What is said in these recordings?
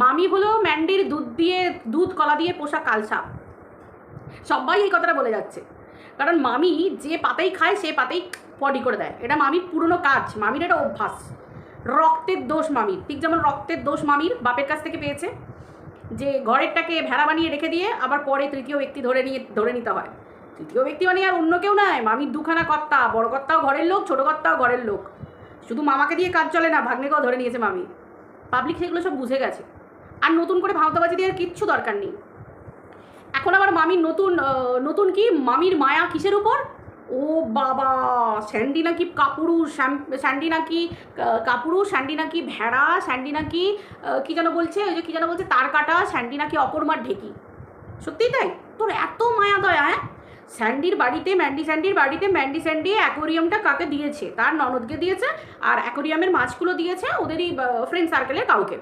মামি হলো ম্যান্ডির দুধ কলা দিয়ে পোষা কালসাপ। সবাই এই কথাটা বলে যাচ্ছে, কারণ মামি যে পাতেই খায় সে পাতেই পটি করে দেয়। এটা মামির পুরনো কাজ, মামির এটা অভ্যাস, রক্তের দোষ মামির। ঠিক যেমন রক্তের দোষ মামির বাপের কাছ থেকে পেয়েছে, যে ঘরেরটাকে ভেড়া বানিয়ে রেখে দিয়ে আবার পরে তৃতীয় ব্যক্তি ধরে নিতে হয়। তৃতীয় ব্যক্তি মানে আর অন্য কেউ নয়, মামির দুখানা কর্তা, বড় কর্তাও ঘরের লোক, ছোটো কর্তাও ঘরের লোক। শুধু মামাকে দিয়ে কাজ চলে না, ভাগ্নেকেও ধরে নিয়েছে মামি। পাবলিক সেগুলো সব বুঝে গেছে, আর নতুন করে ভাওতাবাজি দেওয়ার কিচ্ছু দরকার নেই। এখন আবার মামির নতুন কি, মামির মায়া কিসের উপর? ও বাবা, স্যান্ডি নাকি কাপুরুষ, স্যান্ডি নাকি কাপুরুষ, স্যান্ডি নাকি ভেড়া, স্যান্ডি নাকি কী যেন বলছে, ওই যে কী যেন বলছে তার কাটা, স্যান্ডি নাকি অপরমার ঢেকি। সত্যিই তাই? তোর এত মায়া দয়া? হ্যাঁ, ম্যান্ডি স্যান্ডির বাড়িতে ম্যান্ডি স্যান্ডি অ্যাকোরিয়ামটা কাকে দিয়েছে? তার ননদকে দিয়েছে, আর অ্যাকোরিয়ামের মাছগুলো দিয়েছে ওদেরই ফ্রেন্ড সার্কেলের কাউকে।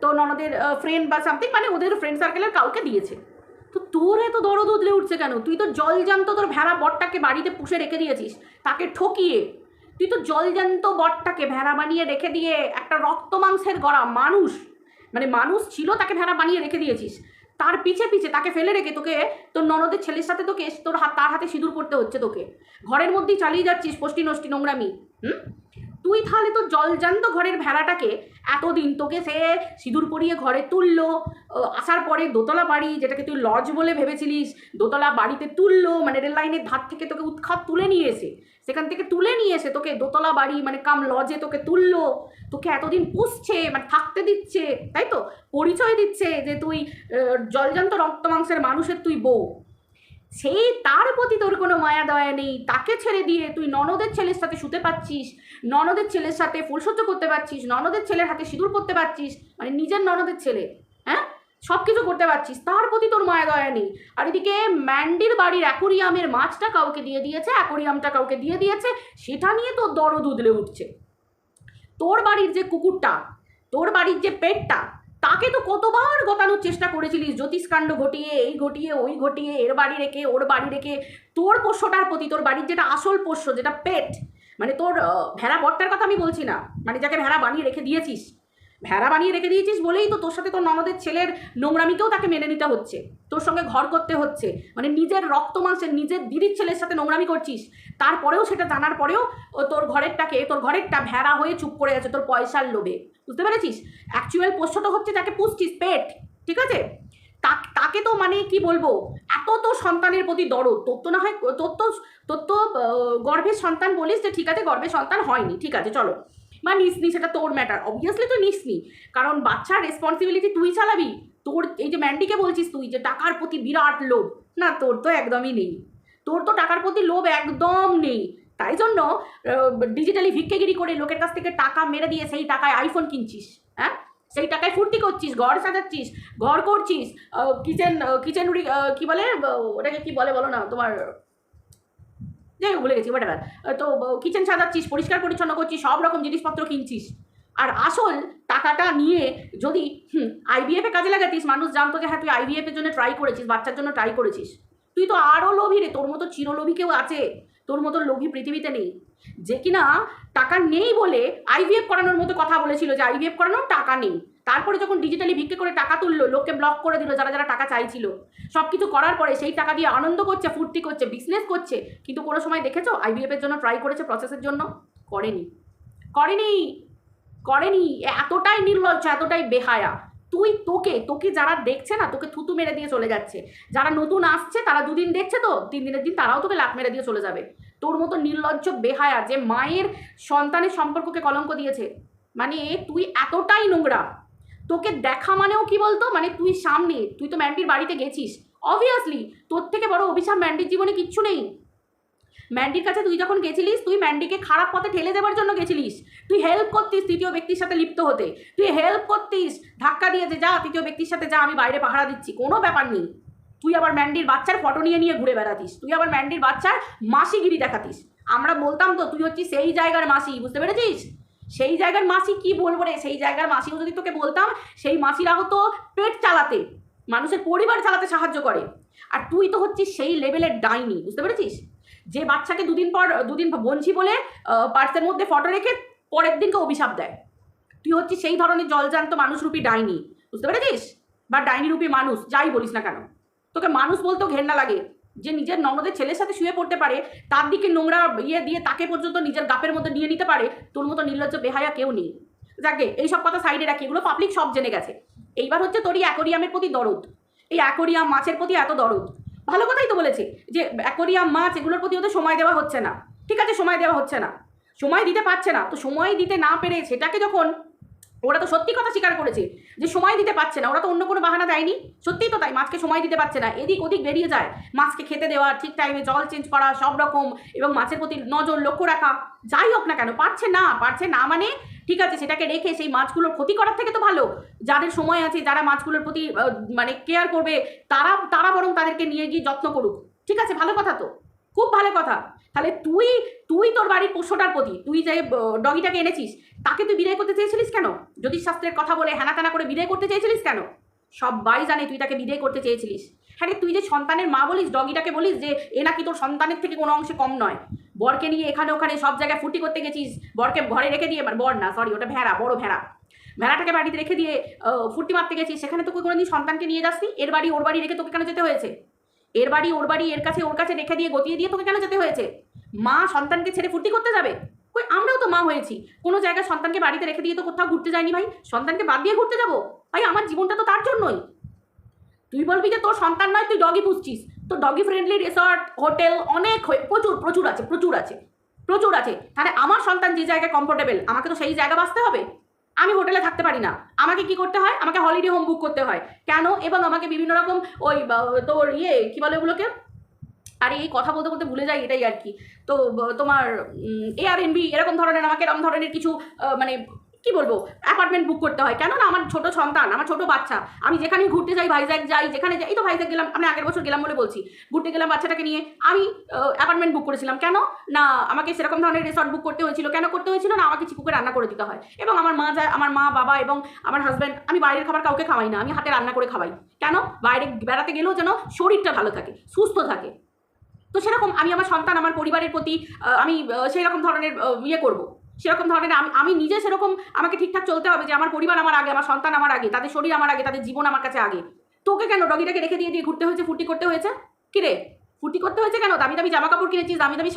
তো ননদের ফ্রেন্ড বা সামথিং, মানে ওদের ফ্রেন্ড সার্কেলের কাউকে দিয়েছে। তো তোর এত দরদ উতলে উঠছে কেন? তুই তো জলজান্ত তোর ভেড়া বটটাকে বাড়িতে পুষে রেখে দিয়েছিস, তাকে ঠকিয়ে। তুই তো জলজান্ত বটটাকে ভেড়া বানিয়ে রেখে দিয়ে একটা রক্ত মাংসের গড়া মানুষ, মানে মানুষ ছিল, তাকে ভেড়া বানিয়ে রেখে দিয়েছিস। তার পিছে তাকে ফেলে রেখে তোকে তোর ননদের ছেলের সাথে তোকে তার হাতে সিঁদুর পড়তে হচ্ছে। তোকে ঘরের মধ্যেই চালিয়ে যাচ্ছিস পোষ্টি নষ্টি নোংরামি। তুই তাহলে তো জলজান্ত ঘরের ভেড়াটাকে এতদিন তোকে সে সিঁদুর পরিয়ে ঘরে তুললো, আসার পরে দোতলা বাড়ি, যেটাকে তুই লজ বলে ভেবেছিলিস, দোতলা বাড়িতে তুললো, মানে রেল লাইনের ধার থেকে তোকে উৎখাত তুলে নিয়ে এসে, সেখান থেকে তুলে নিয়ে এসে তোকে দোতলা বাড়ি মানে কাম লজে তোকে তুললো, তোকে এতদিন পুষছে, মানে থাকতে দিচ্ছে, তাই তো, পরিচয় দিচ্ছে যে তুই জলজান্ত রক্ত মাংসের মানুষের তুই বউ। সেই তার প্রতি তোর কোনো মায়া দয়া নেই, তাকে ছেড়ে দিয়ে তুই ননদের ছেলের সাথে শুতে পাচ্ছিস, ননদের ছেলের সাথে ফুলসজ্জা করতে পারছিস, ননদের ছেলের হাতে সিঁদুর পরতে পারছিস, মানে নিজের ননদের ছেলে, হ্যাঁ, সব কিছু করতে পারছিস, তার প্রতি তোর মায়া দয়া নেই। আর এদিকে ম্যান্ডির বাড়ির অ্যাকোরিয়ামের মাছটা কাউকে দিয়ে দিয়েছে, অ্যাকোরিয়ামটা কাউকে দিয়ে দিয়েছে, সেটা নিয়ে তোর দরদ উদলে উঠছে। তোর বাড়ির যে কুকুরটা, তোর বাড়ির যে পেটটা, তাকে তো কতবার গতানোর চেষ্টা করেছিলিস, জ্যোতিষকাণ্ড ঘটিয়ে, এই ঘটিয়ে ওই ঘটিয়ে, এর বাড়ি রেখে ওর বাড়ি রেখে। তোর পোষ্যটার প্রতি, তোর বাড়ির যেটা আসল পোষ্য, যেটা পেট, মানে তোর ভেড়া বটটার কথা আমি বলছি না, মানে যাকে ভেড়া বানিয়ে রেখে দিয়েছিস, ভেড়া বানিয়ে রেখে দিয়েছিস বলেই তো তোর সাথে তোর ননদের ছেলের নোংরামিকেও তাকে মেনে নিতে হচ্ছে, তোর সঙ্গে ঘর করতে হচ্ছে, মানে নিজের রক্ত মাংসের নিজের দিদির ছেলের সাথে নোংরামি করছিস। তারপরেও, সেটা জানার পরেও তোর ঘরেরটা ভেড়া হয়ে চুপ করে আছে তোর পয়সার লোভে। বুঝতে পেরেছিস? অ্যাকচুয়াল পোষ্যটা হচ্ছে যাকে পুষছিস, পেট, ঠিক আছে? তাকে তো মানে কি বলবো, এত তো সন্তানের প্রতি দরদ তোর তো না হয়, তোর তো গর্ভের সন্তান বলিস যে ঠিক আছে, গর্ভের সন্তান হয়নি, ঠিক আছে চলো, বা নিসনি, সেটা তোর ম্যাটার, অবভিয়াসলি তুই নিসনি, কারণ বাচ্চার রেসপন্সিবিলিটি তুই চালাবি। তোর এই যে ম্যান্ডিকে বলছিস তুই যে টাকার প্রতি বিরাট লোভ, না তোর তো একদমই নেই, তোর তো টাকার প্রতি লোভ একদম নেই। তাই জন্য ডিজিটালি ভিক্ষেগিরি করে লোকের কাছ থেকে টাকা মেরে দিয়ে সেই টাকায় আইফোন কিনছিস, হ্যাঁ, সেই টাকায় ফুর্তি করছিস, ঘর সাজাচ্ছিস, ঘর করছিস, কিচেন কি বলে ওটাকে, কি বলে বলো না, তোমার যাই ভুলে গেছি, হোয়াটএভার। তো কিচেন সাজাচ্ছিস, পরিষ্কার পরিচ্ছন্ন করছিস, সব রকম জিনিসপত্র কিনছিস, আর আসল টাকাটা নিয়ে যদি আইভিএফে কাজে লাগাতিস, মানুষ জানতো যে হ্যাঁ তুই আইভিএফের জন্য ট্রাই করেছিস, বাচ্চার জন্য ট্রাই করেছিস। তুই তো আরও লোভী রে, তোর মতো চিরলোভী কেউ আছে? তোর মতো লোভী পৃথিবীতে নেই, যে কিনা টাকা নেই বলে আইভিএফ করানোর মতো কথা বলেছিল যে আইভিএফ করানোর টাকা নেই। তারপরে যখন ডিজিটালি ভিক্ষে করে টাকা তুললো, লোককে ব্লক করে দিল যারা যারা টাকা চাইছিল, সব কিছু করার পরে সেই টাকা দিয়ে আনন্দ করছে, ফুর্তি করছে, বিজনেস করছে। কিন্তু কোনো সময় দেখেছো আইভিএফের জন্য ট্রাই করেছে, প্রসেসের জন্য? করেনি, করেনি, করেনি। এতটাই নির্লজ্জ, এতটাই বেহায়া। তোকে যারা দেখছে না, তোকে থুতু মেরে দিয়ে চলে যাচ্ছে। যারা নতুন আসছে তারা দুদিন দেখছে, তো 3 দিনের দিন তারাও তোকে লাত মেরে দিয়ে চলে যাবে। তোর মতো নির্লজ্জ বেহায়া যে মায়ের সন্তানের সম্পর্ককে কলঙ্ক দিয়েছে, মানে তুই এতটাই নোংরা। তোকে দেখা মানেও কি বলতো, মানে তুই সামনে, তুই তো ম্যান্ডির বাড়িতে গেছিস, অবভিয়াসলি তোর থেকে বড় অভিশাপ ম্যান্ডির জীবনে কিচ্ছু নেই। ম্যান্ডির কাছে তুই যখন গেছিলিস, তুই ম্যান্ডিকে খারাপ পথে ঠেলে দেওয়ার জন্য গেছিলিস। তুই হেল্প করতিস তৃতীয় ব্যক্তির সাথে লিপ্ত হতে, তুই হেল্প করতিস, ধাক্কা দিয়ে যে যা তৃতীয় ব্যক্তির সাথে যা, আমি বাইরে পাহারা দিচ্ছি, কোনো ব্যাপার নেই। তুই আবার ম্যান্ডির বাচ্চার ফটো নিয়ে নিয়ে ঘুরে বেড়াতিস, তুই আবার ম্যান্ডির বাচ্চার মাসিগিরি দেখাতিস। আমরা বলতাম তো তুই হচ্ছিস সেই জায়গার মাসি, বুঝতে পেরেছিস? সেই জায়গার মাসি কি বলবো রে, সেই জায়গার মাসিও যদি তোকে বলতাম, সেই মাসিরাও তো পেট চালাতে, মানুষের পরিবার চালাতে সাহায্য করে। আর তুই তো হচ্ছিস সেই লেভেলের ডাইনি, বুঝতে পেরেছিস? যে বাচ্চাকে দুদিন বঞ্চি বলে পার্সের মধ্যে ফটো রেখে পরের দিনকে অভিশাপ দেয়। তুই হচ্ছিস সেই ধরনের জলজান্ত মানুষরূপী ডাইনি, বুঝতে পেরেছিস? বা ডাইনি রূপী মানুষ, যাই বলিস না কেন, তোকে মানুষ বলতেও ঘেন্না লাগে যে নিজের ননদের ছেলের সাথে শুয়ে পড়তে পারে, তার দিকে নোংরা ইয়ে দিয়ে তাকে পর্যন্ত নিজের গাপের মধ্যে নিয়ে নিতে পারে। তোর মতো নির্লজ্জ বেহায়া কেউ নেই। যাকে এইসব কথা সাইডে রাখি, এগুলো পাবলিক সব জেনে গেছে। এইবার হচ্ছে তোর এই অ্যাকোরিয়ামের প্রতি দরদ, এই অ্যাকোরিয়াম মাছের প্রতি এত দরদ। ভালো কথাই তো বলেছে যে অ্যাকোরিয়াম মাছ এগুলোর প্রতি ওদের সময় দেওয়া হচ্ছে না। ঠিক আছে, সময় দেওয়া হচ্ছে না, সময় দিতে পারছে না, তো সময় দিতে না পেরে সেটাকে যখন ওরা তো সত্যি কথা স্বীকার করেছে যে সময় দিতে পারছে না, ওরা তো অন্য কোনো বাহানা দেয়নি, সত্যিই তো তাই, মাছকে সময় দিতে পারছে না, এদিক ওদিক বেরিয়ে যায়, মাছকে খেতে দেওয়া, ঠিক টাইমে জল চেঞ্জ করা, সব রকম, এবং মাছের প্রতি নজর লক্ষ্য রাখা, যাই হোক না কেন পারছে না মানে ঠিক আছে, সেটাকে রেখে সেই মাছগুলোর ক্ষতি করার থেকে তো ভালো যাদের সময় আছে, যারা মাছগুলোর প্রতি মানে কেয়ার করবে, তারা বরং তাদেরকে নিয়ে গিয়ে যত্ন করুক। ঠিক আছে, ভালো কথা তো, খুব ভালো কথা। তাহলে তুই তোর বাড়ির পোষ্যটার প্রতি, তুই যে ডগিটাকে এনেছিস তাকে তুই বিদায় করতে চেয়েছিলিস কেন? জ্যোতিষশাস্ত্রের কথা বলে হ্যানাত্যানা করে বিদায় করতে চেয়েছিলিস কেন? সবাই জানে তুই তাকে বিদায় করতে চেয়েছিলিস। হ্যাঁ, তুই যে সন্তানের মা বলিস, ডগিটাকে বলিস যে এ নাকি তোর সন্তানের থেকে কোনো অংশে কম নয়, বরকে নিয়ে এখানে ওখানে সব জায়গায় ফুটি করতে গেছিস, বরকে ঘরে রেখে দিয়ে, বর না সরি ওটা ভেড়া, বড় ভেড়াটাকে বাড়িতে রেখে দিয়ে ফুটি মারতে গেছিস, সেখানে তোকে কোনোদিন সন্তানকে নিয়ে যাসনি? এর বাড়ি ওর বাড়ি রেখে তোকে কেন যেতে হয়েছে? এর বাড়ি ওর বাড়ি, এর কাছে ওর কাছে রেখে দিয়ে গতিয়ে দিয়ে তোকে কেন যেতে হয়েছে? মা সন্তানকে ছেড়ে ফুর্তি করতে যাবে? কই, আমরাও তো মা হয়েছি, কোনো জায়গায় সন্তানকে বাড়িতে রেখে দিয়ে তো কোথাও ঘুরতে যায়নি ভাই, সন্তানকে বাদ দিয়ে ঘুরতে যাবো? ভাই আমার জীবনটা তো তার জন্যই। তুই বলবি যে তোর সন্তান নয়, তুই ডগি পুষছিস, তো ডগি ফ্রেন্ডলি রিসর্ট হোটেল অনেক প্রচুর আছে। তাহলে আমার সন্তান যে জায়গায় কমফোর্টেবল, আমাকে তো সেই জায়গা বাঁচতে হবে। আমি হোটেলে থাকতে পারি না, আমাকে কি করতে হয়? আমাকে হলিডে হোম বুক করতে হয়। কেন? এবং আমাকে বিভিন্ন রকম ওই তোর কি বলে ওগুলোকে, আর এই কথা বলতে বলতে ভুলে যাই, এটাই আর কি। তো তোমার এয়ারবিএনবি এরকম ধরনের, আমাকে এরকম ধরনের কিছু মানে কি বলবো অ্যাপার্টমেন্ট বুক করতে হয়। কেন না, আমার ছোট সন্তান, আমার ছোট বাচ্চা, আমি যেখানে ঘুরতে যাই, ভাইজ্যাগ যাই, যেখানে যাই, এই তো ভাইজ্যাগ গেলাম, আমি আগের বছর গেলাম বলে বলছি, ঘুরতে গেলাম বাচ্চাটাকে নিয়ে, আমি অ্যাপার্টমেন্ট বুক করেছিলাম। কেন না, আমাকে সেরকম ধরনের রিসর্ট বুক করতে হয়েছিল। কেন করতে হয়েছিল না, আমাকে চিকুকে রান্না করে দিতে হয়, এবং আমার মা যায়, আমার মা বাবা এবং আমার হাজব্যান্ড, আমি বাইরের খাবার কাউকে খাওয়াই না, আমি হাতে রান্না করে খাওয়াই। কেন? বাইরে বেড়াতে গেলেও যেন শরীরটা ভালো থাকে, সুস্থ থাকে। তো সেরকম আমি আমার সন্তান, আমার পরিবারের প্রতি আমি সেই রকম ধরনের করবো, সেরকম ধরনের আমি নিজে সেরকম আমাকে ঠিকঠাক চলতে হবে যে আমার পরিবার আমার আগে, আমার সন্তান আমার আগে, তাদের শরীর আমার আগে, তাদের জীবন আমার কাছে আগে। তোকে কেন ডগিটাকে রেখে দিয়ে ঘুরতে হয়েছে, ফুর্তি করতে হয়েছে? কিরে, ফুর্তি করতে হয়েছে কেন? দামি দামি জামা কাপড় কিনেছিস, দামি দামি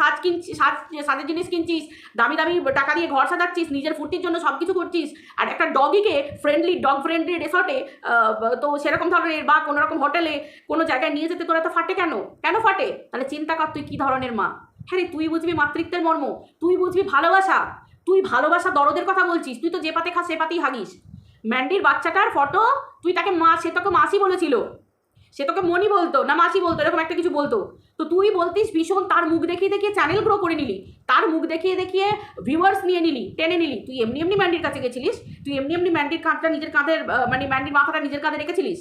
সাজের জিনিস কিনছিস, দামি দামি টাকা দিয়ে ঘর সাজাচ্ছিস, নিজের ফুর্তির জন্য সব কিছু করছিস, আর একটা ডগিকে ডগ ফ্রেন্ডলি রিসর্টে তো সেরকম ধরনের বা কোনো রকম হোটেলে কোনো জায়গায় নিয়ে যেতে তোরা তো ফাটে কেন ফাটে? তাহলে চিন্তা কর তুই কী ধরনের মা। হ্যাঁ রে, তুই বুঝবি মাতৃত্বের মর্ম, তুই বুঝবি ভালোবাসা, তুই ভালোবাসা দরদের কথা বলছিস। তুই তো যে পাতে খাস সে পাতেই হাগিস। ম্যান্ডির বাচ্চাটার ফটো তুই তাকে মা, সে তোকে মাসি বলেছিল, সে তোকে মনি বলতো না মাসি বলতো, এরকম একটা কিছু বলতো, তো তুই বলতিস ভীষণ, তার মুখ দেখিয়ে দেখিয়ে চ্যানেল গ্রো করে নিলি, তার মুখ দেখিয়ে দেখিয়ে ভিউয়ার্স নিয়ে নিলি, টেনে নিলি। তুই এমনি ম্যান্ডির কাছে গেছিলিস, তুই এমনি ম্যান্ডির কাঁধটা নিজের কাঁধের মানে ম্যান্ডির মাথাটা নিজের কাঁধে রেখেছিলিস।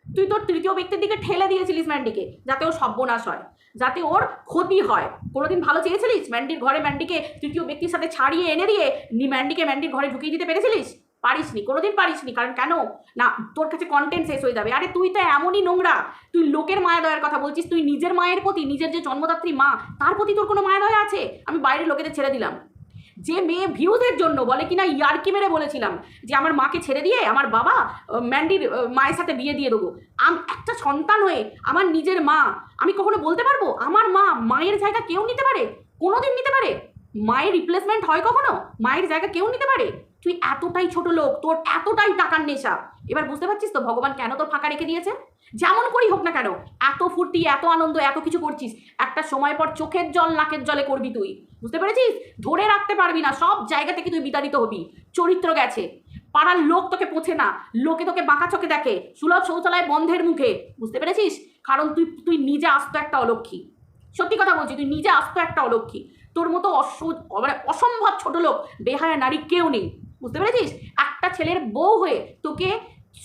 তুই তোর তৃতীয় ব্যক্তির দিকে ঠেলে দিয়েছিলিস ম্যান্ডিকে, যাতে ওর সর্বনাশ হয়, যাতে ওর ক্ষতি হয়। কোনোদিন ভালো চেয়েছিলিস? ম্যান্ডির ঘরে ম্যান্ডিকে তৃতীয় ব্যক্তির সাথে ছাড়িয়ে এনে দিয়ে ম্যান্ডিকে ম্যান্ডির ঘরে ঢুকিয়ে দিতে পেরেছিলিস? পারিসনি, কোনোদিন পারিসনি। কারণ কেন না, তোর কাছে কন্টেন্ট শেষ হয়ে যাবে। আরে তুই তো এমনই নোংরা, তুই লোকের মায়া দয়ার কথা বলছিস, তুই নিজের মায়ের প্রতি, নিজের যে জন্মদাত্রী মা তার প্রতি তোর কোনো মায়া দয়া আছে? আমি বাইরের লোকেদের ছেড়ে দিলাম। যে মেয়ে ভিউজের জন্য বলে কিনা, ইয়ার্কি মেরে বলেছিলাম যে আমার মাকে ছেড়ে দিয়ে আমার বাবা ম্যান্ডির মায়ের সাথে বিয়ে দিয়ে দেবো। একটা সন্তান হয়ে আমার নিজের মা, আমি কখনো বলতে পারবো আমার মা, মায়ের জায়গা কেউ নিতে পারে? কোনোদিন নিতে পারে? মায়ের রিপ্লেসমেন্ট হয় কখনো? মায়ের জায়গা কেউ নিতে পারে? তুই এতটাই ছোট লোক, তোর এতটাই টাকার নেশা। এবার বুঝতে পারছিস তো ভগবান কেন তোর ফাঁকা রেখে দিয়েছে? যেমন করেই হোক না কেন, এত ফুর্তি, এত আনন্দ, এত কিছু করছিস, একটা সময় পর চোখের জল নাকের জলে করবি তুই। বুঝতে পেরেছিস? ধরে রাখতে পারবি না, সব জায়গা থেকে তুই বিতাড়িত হবি। চরিত্র গেছে, পাড়ার লোক তোকে পোছে না, লোকে তোকে বাঁকা চোখে দেখে, সুলভ শৌচালয় বন্ধের মুখে। বুঝতে পেরেছিস? কারণ তুই নিজে আস্ত একটা অলক্ষী। সত্যি কথা বলছি, তুই নিজে আস্ত একটা অলক্ষী। তোর মতো মানে অসম্ভব ছোট লোক, বেহায়া নারী কেউ নেই। বুঝতে পেরেছিস? একটা ছেলের বউ হয়ে তোকে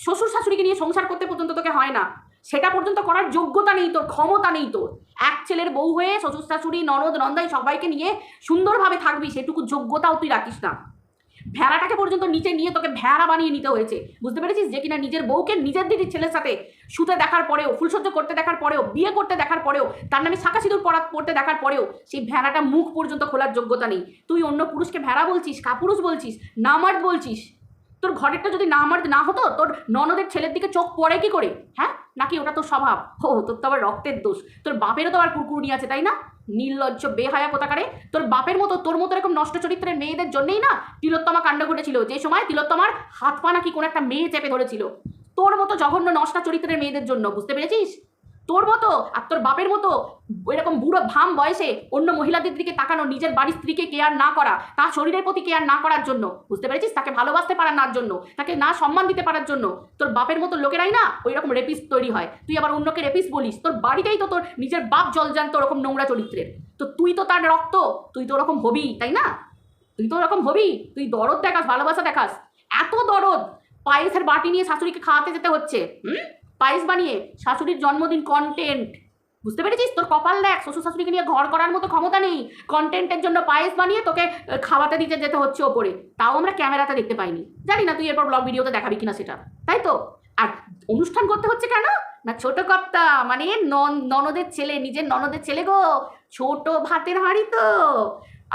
শ্বশুর শাশুড়িকে নিয়ে সংসার করতে পর্যন্ত তোকে হয় না, সেটা পর্যন্ত করার যোগ্যতা নেই তোর, ক্ষমতা নেই তোর। এক ছেলের বউ হয়ে শ্বশুর শাশুড়ি ননদ নন্দাই সবাইকে নিয়ে সুন্দরভাবে থাকবি, সেটুকু যোগ্যতাও তুই রাখিস না। ভেড়াটাকে পর্যন্ত নিচে নিয়ে তোকে ভেড়া বানিয়ে নিতে হয়েছে। বুঝতে পেরেছিস? যে কিনা নিজের বউকে নিজের দিদির ছেলের সাথে শুতে দেখার পরেও, ফুলসজ্জ করতে দেখার পরেও, বিয়ে করতে দেখার পরেও, তার নামে শাঁখা সিঁদুর পড়তে দেখার পরেও সেই ভেড়াটা মুখ পর্যন্ত খোলার যোগ্যতা নেই। তুই অন্য পুরুষকে ভেড়া বলছিস, কাপুরুষ বলছিস, নামার্দ বলছিস। তোর ঘরেরটা যদি না হতো, তোর ননদের ছেলের দিকে চোখ পড়ে কি করে? হ্যাঁ, নাকি ওটা তোর স্বভাব? তোর তো আবার রক্তের দোষ। তোর বাপেরও তো আবার কুকুরনি আছে, তাই না? নির্লজ্জ বেহায়া কোথাকারে। তোর বাপের মতো, তোর মতো এরকম নষ্ট চরিত্রের মেয়েদের জন্যই না তিলোত্তমা কাণ্ড ঘটেছিল। যে সময় তিলোত্তমার হাত পা নাকি কোনো একটা মেয়ে চেপে ধরেছিল, তোর মতো জঘন্য নষ্ট চরিত্রের মেয়েদের জন্য, বুঝতে পেরেছিস? তোর মতো আর তোর বাপের মতো এরকম বুড়ো ভাম বয়সে অন্য মহিলাদের দিকে তাকানো, নিজের বাড়ির স্ত্রীকে কেয়ার না করা, তার শরীরের প্রতি কেয়ার না করার জন্য, বুঝতে পেরেছিস? তাকে ভালোবাসতে পারার জন্য, তাকে না সম্মান দিতে পারার জন্য তোর বাপের মতো লোকেরাই না ওই রকম রেপিস্ট তৈরি হয়। তুই আবার অন্যকে রেপিস্ট বলিস? তোর বাড়িতেই তো তোর নিজের বাপ জলজান্ত ওরকম নোংরা চরিত্রের। তো তুই তো তার রক্ত, তুই তো ওরকম হবি, তাই না? তুই তো ওরকম হবি। তুই দরদ দেখাস, ভালোবাসা দেখাস, এত দরদ। পায়েসের বাটি নিয়ে শাশুড়িকে খাওয়াতে যেতে হচ্ছে, পায়েস বানিয়ে, শাশুড়ির জন্মদিন কন্টেন্ট, বুঝতে পেরেছিস? তোর কপাল দেখ, শ্বশুর শাশুড়িকে নিয়ে ঘর করার মতো ক্ষমতা নেই, কন্টেন্টের জন্য পায়েস বানিয়ে তোকে খাওয়াতে দিতে যেতে হচ্ছে ওপরে, তাও আমরা ক্যামেরাতে দেখতে পাইনি। জানি না তুই এরপর ব্লগ ভিডিওতে দেখাবি কিনা সেটা, তাই তো? আর অনুষ্ঠান করতে হচ্ছে কেন না, ছোট কর্তা মানে ননদের ছেলে, নিজের ননদের ছেলে গো, ছোট ভাতের হাঁড়ি তো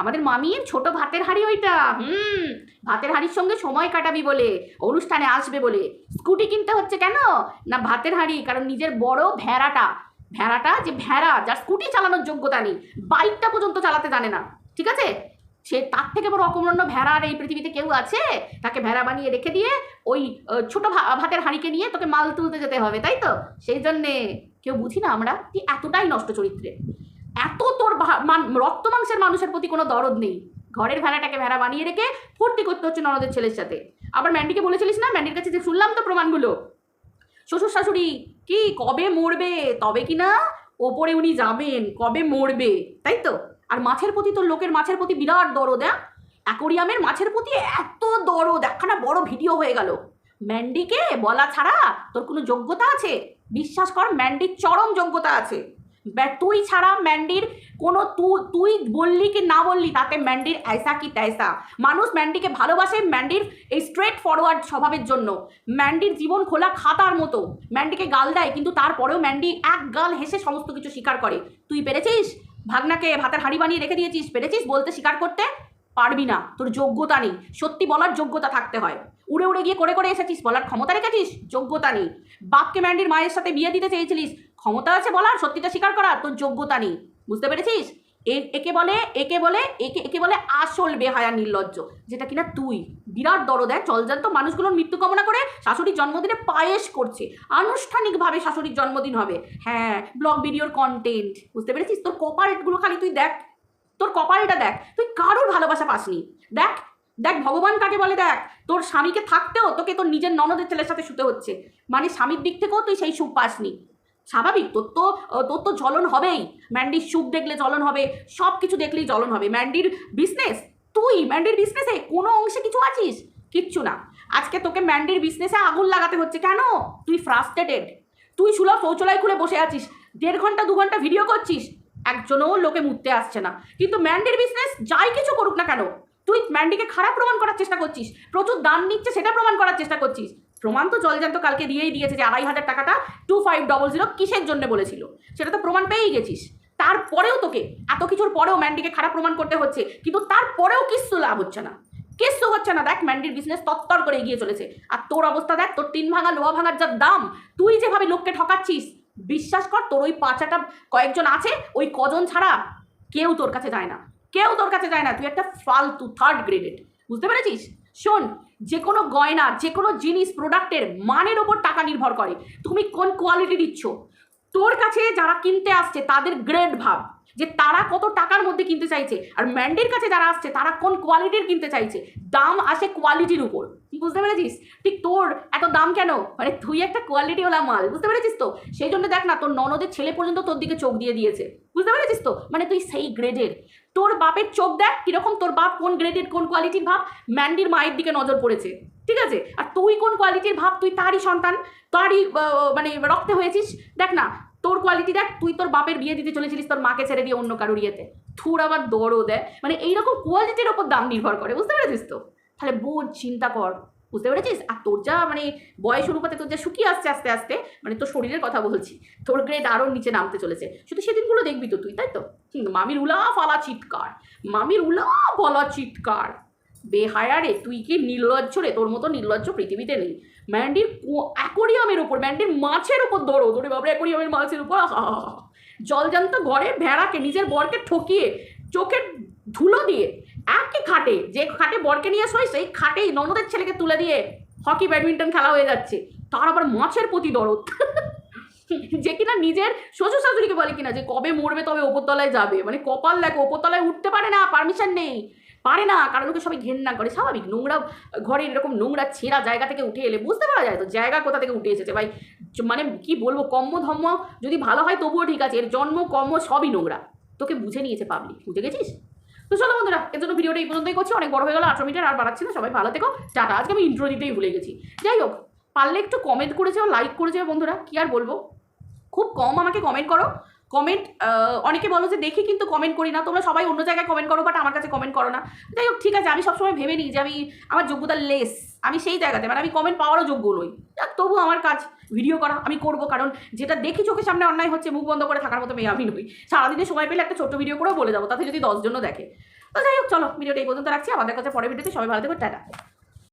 আমাদের মামির, ছোট ভাতের হাঁড়ি ওইটা। ভাতের হাঁড়ির সঙ্গে সময় কাটাবি বলে, অনুষ্ঠানে আসবে বলে স্কুটি কিনতে হচ্ছে কেন না, ভাতের হাঁড়ি। কারণ নিজের বড় ভেড়াটা যে ভেড়া, যার স্কুটি চালানোর যোগ্যতা নেই, বাইকটা পর্যন্ত চালাতে জানে না, ঠিক আছে? সে তার থেকে বড় অকর্মণ্য ভেড়া আর এই পৃথিবীতে কেউ আছে? তাকে ভেড়া বানিয়ে রেখে দিয়ে ওই ছোট ভাতের হাঁড়িকে নিয়ে তোকে মাল তুলতে যেতে হবে, তাই তো? সেই জন্যে কেউ বুঝি না আমরা, তুই এতটাই নষ্ট চরিত্রে, এত তোর রক্ত মাংসের মানুষের প্রতি কোনো দরদ নেই। ঘরের ভেড়াটাকে ভেড়া বানিয়ে রেখে ফুর্তি করতে হচ্ছে ননদের ছেলের সাথে। আবার ম্যান্ডিকে বলেছিলিস না, ম্যান্ডির কাছে যে শুনলাম তো প্রমাণগুলো, শ্বশুর শাশুড়ি কি কবে মরবে তবে কি না ওপরে উনি যাবেন, কবে মরবে, তাই তো? আর মাছের প্রতি, তোর লোকের মাছের প্রতি বিরাট দরদ, অ্যাকোরিয়ামের মাছের প্রতি এত দরদ, একখানা বড় ভিডিও হয়ে গেল। ম্যান্ডিকে বলা ছাড়া তোর কোনো যোগ্যতা আছে? বিশ্বাস কর, ম্যান্ডির চরম যোগ্যতা আছে। তুই ছাড়া ম্যান্ডির কোনো, তুই বললি কি না বললি তাতে ম্যান্ডির ऐसा কি তैसा। মানুষ ম্যান্ডিকে ভালোবাসে ম্যান্ডির এই স্ট্রেট ফরওয়ার্ড স্বভাবের জন্য। ম্যান্ডির জীবন খোলা খাতার মতো, ম্যান্ডিকে গাল দেয় কিন্তু তারপরেও ম্যান্ডি এক গাল হেসে সমস্ত কিছু স্বীকার করে। তুই পেরেছিস? ভাগনাকে ভাতের হাঁড়ি বানিয়ে রেখে দিয়েছিস, পেরেছিস বলতে, স্বীকার করতে? পারবি না, তোর যোগ্যতা নেই। সত্যি বলার যোগ্যতা থাকতে হয়। উড়ে উড়ে গিয়ে করে এসেছিস, বলার ক্ষমতা রেখেছিস? যোগ্যতা নেই। বাপকে ম্যান্ডির মায়ের সাথে বিয়ে দিতে চেয়েছিলিস, ক্ষমতা আছে বলার, সত্যিটা স্বীকার করার? তোর যোগ্যতা নেই, বুঝতে পেরেছিস? একে বলে আসল বেহায়া নির্লজ্জ, যেটা কিনা তুই। বিরাট দরদ দেয়, জলজান্ত মানুষগুলোর মৃত্যু কামনা করে শাশুড়ির জন্মদিনে পায়েস করছে, আনুষ্ঠানিকভাবে শাশুড়ির জন্মদিন হবে, হ্যাঁ, ব্লগ ভিডিওর কন্টেন্ট, বুঝতে পেরেছিস? তোর কপারেটগুলো খালি তুই দেখ, তোর কপালটা দেখ, তুই কারোর ভালোবাসা পাসনি। দেখ দেখ ভগবান কাকে বলে দেখ। তোর স্বামীকে থাকতেও তোকে তোর নিজের ননদের ছেলের সাথে শুতে হচ্ছে, মানে স্বামীর দিক থেকেও তুই সেই সুখ পাসনি। স্বাভাবিক, তোর তো জ্বলন হবেই। ম্যান্ডির সুখ দেখলে জ্বলন হবে, সব কিছু দেখলেই জ্বলন হবে। ম্যান্ডির বিজনেস, তুই ম্যান্ডির বিজনেসে কোনো অংশে কিছু আছিস? কিচ্ছু না। আজকে তোকে ম্যান্ডির বিজনেসে আগুন লাগাতে হচ্ছে কেন? তুই ফ্রাস্ট্রেটেড, তুই সুলভ শৌচালয় খুলে বসে আছিস, 1.5 ঘন্টা 2 ঘন্টা ভিডিও করছিস, একজনও লোকে মুততে আসছে না। কিন্তু ম্যান্ডির বিজনেস যাই কিছু করুক না কেন, তুই ম্যান্ডিকে খারাপ প্রমাণ করার চেষ্টা করছিস, প্রচুর দাম নিচ্ছে সেটা প্রমাণ করার চেষ্টা করছিস। প্রমাণ তো জলজান্ত কালকে দিয়েই দিয়েছে যে 2,500 টাকাটা 2500 কিসের জন্য বলেছিল, সেটা তো প্রমাণ পেয়েই গেছিস। তারপরেও তোকে এত কিছুর পরেও ম্যান্ডিকে খারাপ প্রমাণ করতে হচ্ছে, কিন্তু তারপরেও কিচ্ছু লাভ হচ্ছে না, কিচ্ছু হচ্ছে না। দেখ ম্যান্ডির বিজনেস তত্তর করে এগিয়ে চলেছে, আর তোর অবস্থা দেখ, তোর 3 ভাঙা লোহা ভাঙার যা দাম, তুই যেভাবে লোককে ঠকাচ্ছিস, বিশ্বাস কর তোর ওই পাঁচাটা কয়েকজন আছে, ওই কজন ছাড়া কেউ তোর কাছে যায় না, কেউ তোর কাছে যায় না। তুই একটা ফালতু, 3rd গ্রেডেড, বুঝতে পেরেছিস? শোন, যে কোনো গয়না, যে কোনো জিনিস, প্রোডাক্টের মানের ওপর টাকা নির্ভর করে। তুমি কোন কোয়ালিটি দিচ্ছ, তোর কাছে যারা কিনতে আসছে তাদের গ্রেড ভাব, যে তারা কত টাকার মধ্যে কিনতে চাইছে, আর ম্যান্ডির কাছে যারা আসছে তারা কোন কোয়ালিটির কিনতে চাইছে। দাম আসে কোয়ালিটির উপর, বুঝতে পেরেছিস? ঠিক তোর এত দাম কেন, মানে তুই একটা কোয়ালিটিওয়ালা মাল, বুঝতে পেরেছিস তো? সেই জন্য দেখ না, তোর ননদের ছেলে পর্যন্ত তোর দিকে চোখ দিয়ে দিয়েছে, বুঝতে পেরেছিস তো? মানে তুই সেই গ্রেডের। তোর বাপের চোখ দেখ কিরকম, তোর বাপ কোন গ্রেডের, কোন কোয়ালিটির ভাব, ম্যান্ডির মায়ের দিকে নজর পড়েছে, ঠিক আছে? আর তুই কোন কোয়ালিটির ভাব, তুই তারই সন্তান, তারই মানে রক্তে হয়েছিস। দেখ না তোর কোয়ালিটি দেখ, তুই তোর বাপের বিয়ে দিতে চলেছিলিস তোর মাকে ছেড়ে দিয়ে অন্য কারোর ইয়েতে, থুর আবার দরও দেয়, মানে এইরকম কোয়ালিটির ওপর দাম নির্ভর করে, বুঝতে পেরেছিস তো? তাহলে বোঝ, চিন্তা কর, বুঝতে পেরেছিস? আর তোর যা মানে বয়স অনুপাতে তোর যা শুকিয়ে আসছে আস্তে আস্তে, মানে তোর শরীরের কথা বলছি, তোর গ্রেড আরও নিচে নামতে চলেছে। শুধু সেদিনগুলো দেখবি তো তুই, তাই তো? মামির উলা ফালা চিৎকার, মামির উলা বলা চিৎকার, বেহায়া রে, তুই কি নির্লজ্জ রে? তোর মতো নির্লজ্জ পৃথিবীতে নেই। ম্যান্ডির অ্যাকোরিয়ামের ওপর, ম্যান্ডির মাছের ওপর দৌড়ো, তোরে বাবরে অ্যাকোরিয়ামের মাছের উপর জলজান্ত ঘরের ভেড়াকে, নিজের বরকে ঠকিয়ে চোখের ধুলো দিয়ে একই খাটে, যে খাটে বরকে নিয়ে শোয় সেই খাটেই ননদের ছেলেকে তুলে দিয়ে হকি ব্যাডমিন্টন খেলা হয়ে যাচ্ছে, তার আবার মাছের প্রতি দরদ। যে কিনা নিজের শ্বশুর শাশুড়িকে বলে কিনা যে কবে মরবে তবে ওপরতলায় যাবে, মানে কপাল দেখো, ওপরতলায় উঠতে পারে না, পারমিশন নেই, পারে না, কারণ ওকে সবাই ঘেন্না করে। স্বাভাবিক, নোংরা ঘরে এরকম নোংরা ছেঁড়া জায়গা থেকে উঠে এলে বুঝতে পারা যায় তো জায়গা কোথা থেকে উঠে এসেছে ভাই। মানে কি বলবো, কর্ম ধর্ম যদি ভালো হয় তবুও ঠিক আছে, এর জন্ম কর্ম সবই নোংরা। তোকে বুঝে নিয়েছে পাবলিক, বুঝে গেছিস? তো চলো বন্ধুরা, এর জন্য ভিডিওটা এই পর্যন্তই করছি, অনেক বড় হয়ে গেল, 18 মিনিট আর বাড়াচ্ছি না। সবাই ভালো থেকো, টাটা। আজকে আমি ইন্ট্রো দিতেই ভুলে গেছি। যাই হোক, পারলে একটু কমেন্ট করে যাও, লাইক করে যাও বন্ধুরা, কি আর বলবো, খুব কম আমাকে কমেন্ট করো। কমেন্ট অনেকে বলো যে দেখি কিন্তু কমেন্ট করি না, তোমরা সবাই অন্য জায়গায় কমেন্ট করো, বাট আমার কাছে কমেন্ট করো না। যাই হোক ঠিক আছে, আমি সবসময় ভেবে নিই যে আমি আমার যোগ্যতা লেস, আমি সেই জায়গাতে মানে আমি কমেন্ট পাওয়ারও যোগ্য নই। তবু আমার কাজ ভিডিও করা, আমি করবো, কারণ যেটা দেখি চোখের সামনে অন্যায় হচ্ছে, মুখ বন্ধ করে থাকার মতো মেয়ে আমি নই। সারাদিনে সময় পেলে একটা ছোট্ট ভিডিও করেও বলে যাবো, তাতে যদি 10 জনও দেখে। তো যাই হোক চলো, ভিডিওটা এই পর্যন্ত রাখছি, আমাদের কাছে পরের ভিডিওতে। সবাই ভালো থেকো, টাটা।